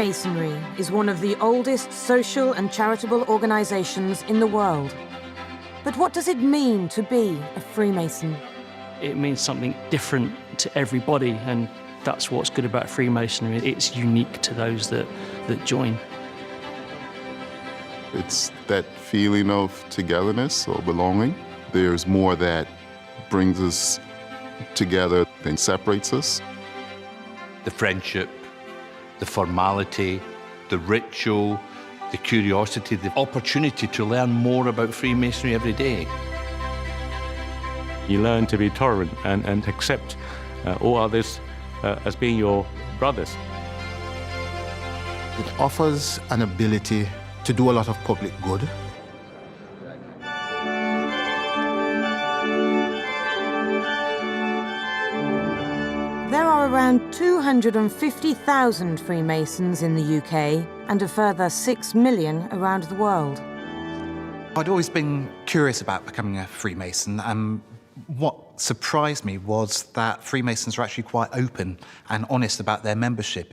Freemasonry is one of the oldest social and charitable organisations in the world. But what does it mean to be a Freemason? It means something different to everybody, and that's what's good about Freemasonry. It's unique to those that join. It's that feeling of togetherness or belonging. There's more that brings us together than separates us. The friendship, the formality, the ritual, the curiosity, the opportunity to learn more about Freemasonry every day. You learn to be tolerant and accept all others as being your brothers. It offers an ability to do a lot of public good. There are around 250,000 Freemasons in the UK and a further 6 million around the world. I'd always been curious about becoming a Freemason. What surprised me was that Freemasons are actually quite open and honest about their membership.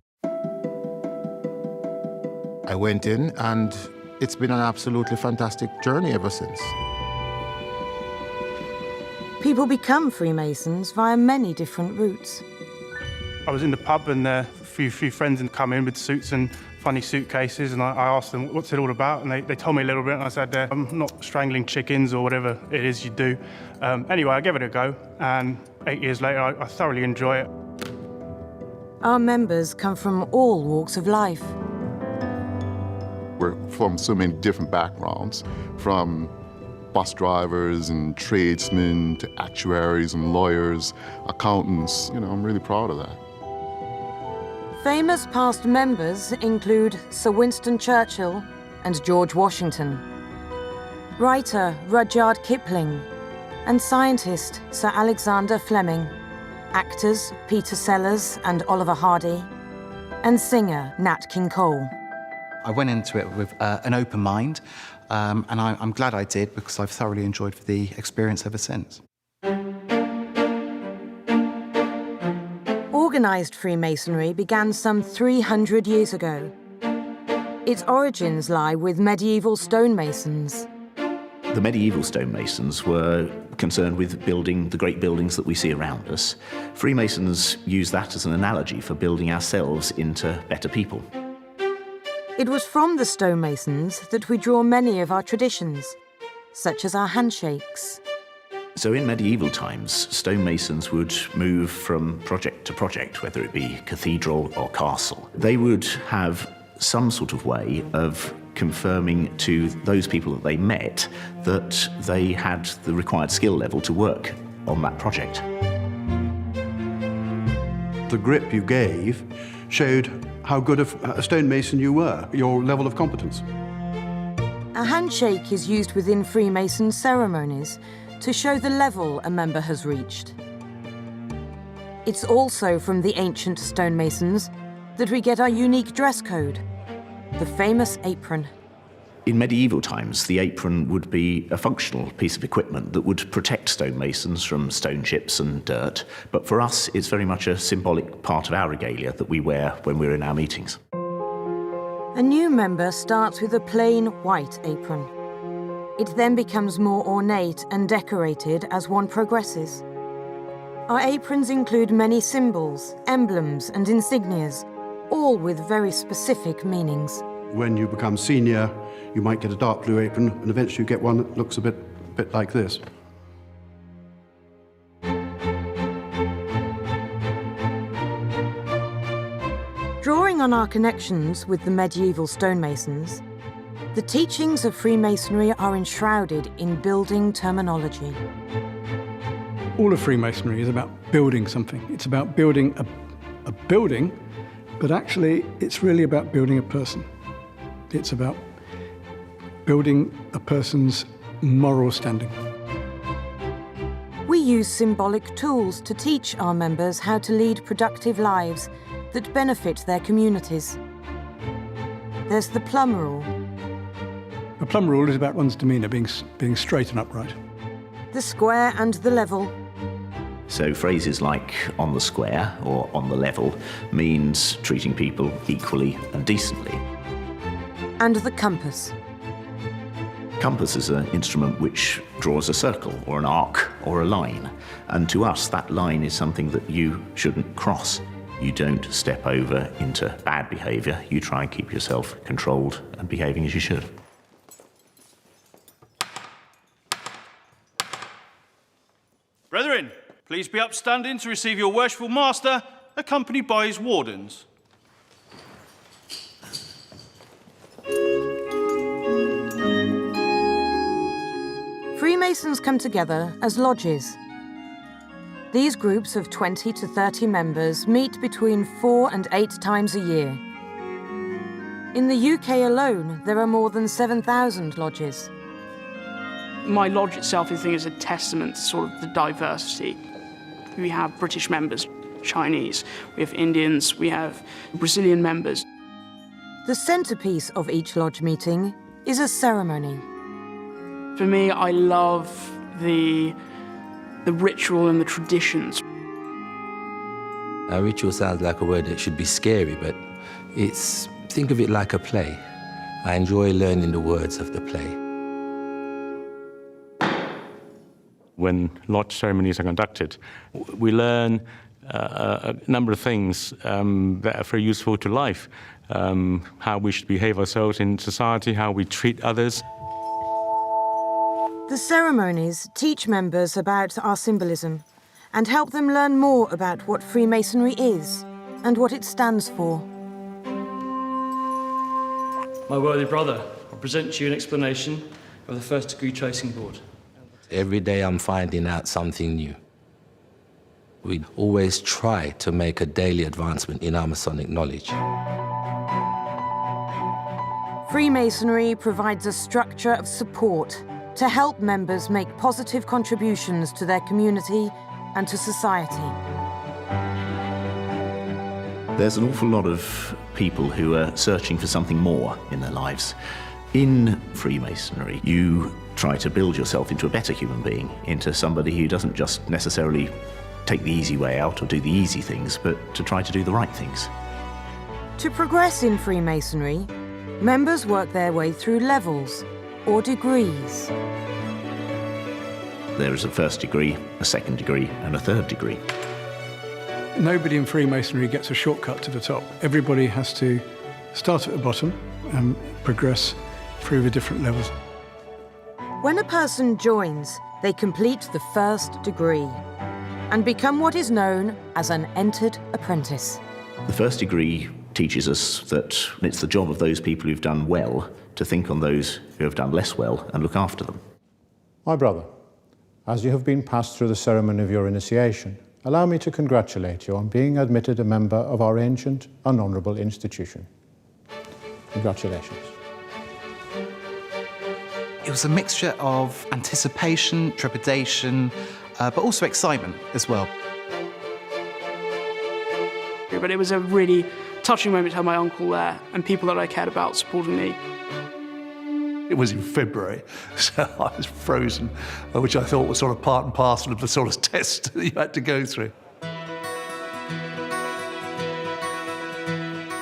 I went in and it's been an absolutely fantastic journey ever since. People become Freemasons via many different routes. I was in the pub and a few friends had come in with suits and funny suitcases, and I asked them, what's it all about? And they told me a little bit, and I said, I'm not strangling chickens or whatever it is you do. Anyway, I gave it a go, and 8 years later, I thoroughly enjoy it. Our members come from all walks of life. We're from so many different backgrounds, from bus drivers and tradesmen to actuaries and lawyers, accountants. You know, I'm really proud of that. Famous past members include Sir Winston Churchill and George Washington, writer Rudyard Kipling, and scientist Sir Alexander Fleming, actors Peter Sellers and Oliver Hardy, and singer Nat King Cole. I went into it with an open mind, and I'm glad I did, because I've thoroughly enjoyed the experience ever since. Organised Freemasonry began some 300 years ago. Its origins lie with medieval stonemasons. The medieval stonemasons were concerned with building the great buildings that we see around us. Freemasons use that as an analogy for building ourselves into better people. It was from the stonemasons that we draw many of our traditions, such as our handshakes. So in medieval times, stonemasons would move from project to project, whether it be cathedral or castle. They would have some sort of way of confirming to those people that they met that they had the required skill level to work on that project. The grip you gave showed how good a stonemason you were, your level of competence. A handshake is used within Freemason ceremonies to show the level a member has reached. It's also from the ancient stonemasons that we get our unique dress code, the famous apron. In medieval times, the apron would be a functional piece of equipment that would protect stonemasons from stone chips and dirt. But for us, it's very much a symbolic part of our regalia that we wear when we're in our meetings. A new member starts with a plain white apron. It then becomes more ornate and decorated as one progresses. Our aprons include many symbols, emblems, and insignias, all with very specific meanings. When you become senior, you might get a dark blue apron, and eventually you get one that looks a bit like this. Drawing on our connections with the medieval stonemasons, the teachings of Freemasonry are enshrouded in building terminology. All of Freemasonry is about building something. It's about building a building, but actually it's really about building a person. It's about building a person's moral standing. We use symbolic tools to teach our members how to lead productive lives that benefit their communities. There's the plum rule. A plum rule is about one's demeanour being straight and upright. The square and the level. So phrases like on the square or on the level means treating people equally and decently. And the compass. Compass is an instrument which draws a circle or an arc or a line. And to us, that line is something that you shouldn't cross. You don't step over into bad behaviour. You try and keep yourself controlled and behaving as you should. Brethren, please be upstanding to receive your worshipful master, accompanied by his wardens. Freemasons come together as lodges. These groups of 20 to 30 members meet between 4 and 8 times a year. In the UK alone, there are more than 7,000 lodges. My lodge itself, I think, is a testament to sort of the diversity. We have British members, Chinese, we have Indians, we have Brazilian members. The centrepiece of each lodge meeting is a ceremony. For me, I love the ritual and the traditions. A ritual sounds like a word that should be scary, but think of it like a play. I enjoy learning the words of the play. When lodge ceremonies are conducted, we learn a number of things that are very useful to life. How we should behave ourselves in society, how we treat others. The ceremonies teach members about our symbolism and help them learn more about what Freemasonry is and what it stands for. My worthy brother, I present to you an explanation of the first degree tracing board. Every day I'm finding out something new. We always try to make a daily advancement in our Masonic knowledge. Freemasonry provides a structure of support to help members make positive contributions to their community and to society. There's an awful lot of people who are searching for something more in their lives. In Freemasonry, you try to build yourself into a better human being, into somebody who doesn't just necessarily take the easy way out or do the easy things, but to try to do the right things. To progress in Freemasonry, members work their way through levels or degrees. There is a first degree, a second degree, and a third degree. Nobody in Freemasonry gets a shortcut to the top. Everybody has to start at the bottom and progress through the different levels. When a person joins, they complete the first degree and become what is known as an entered apprentice. The first degree teaches us that it's the job of those people who've done well to think on those who have done less well and look after them. My brother, as you have been passed through the ceremony of your initiation, allow me to congratulate you on being admitted a member of our ancient and honourable institution. Congratulations. It was a mixture of anticipation, trepidation, but also excitement as well. But it was a really touching moment to have my uncle there and people that I cared about supporting me. It was in February, so I was frozen, which I thought was sort of part and parcel of the sort of test that you had to go through.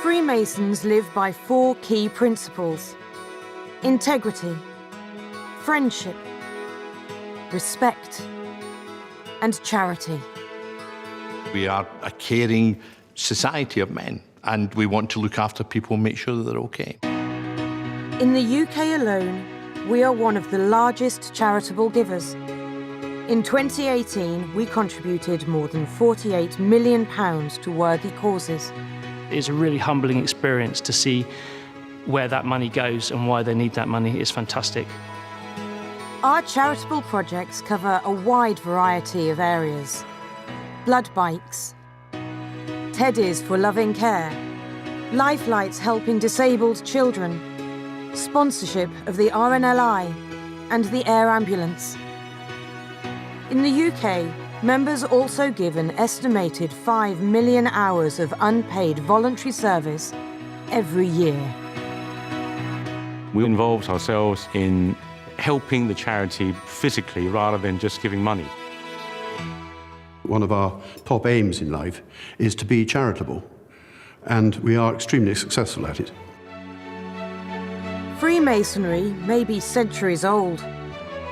Freemasons live by 4 key principles: integrity, friendship, respect, and charity. We are a caring society of men, and we want to look after people and make sure that they're okay. In the UK alone, we are one of the largest charitable givers. In 2018, we contributed more than £48 million to worthy causes. It's a really humbling experience to see where that money goes and why they need that money. It's fantastic. Our charitable projects cover a wide variety of areas: blood bikes, teddies for loving care, lifelights helping disabled children, sponsorship of the RNLI and the air ambulance. In the UK, members also give an estimated 5 million hours of unpaid voluntary service every year. We involved ourselves in helping the charity physically rather than just giving money. One of our top aims in life is to be charitable, and we are extremely successful at it. Freemasonry may be centuries old,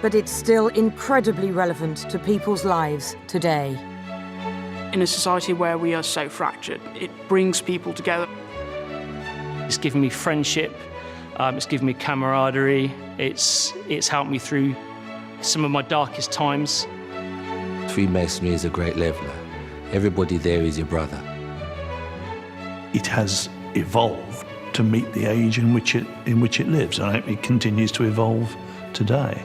but it's still incredibly relevant to people's lives today. In a society where we are so fractured, it brings people together. It's given me friendship, it's given me camaraderie, it's helped me through some of my darkest times. Freemasonry is a great leveler. Everybody there is your brother. It has evolved to meet the age in which it lives, and it continues to evolve today.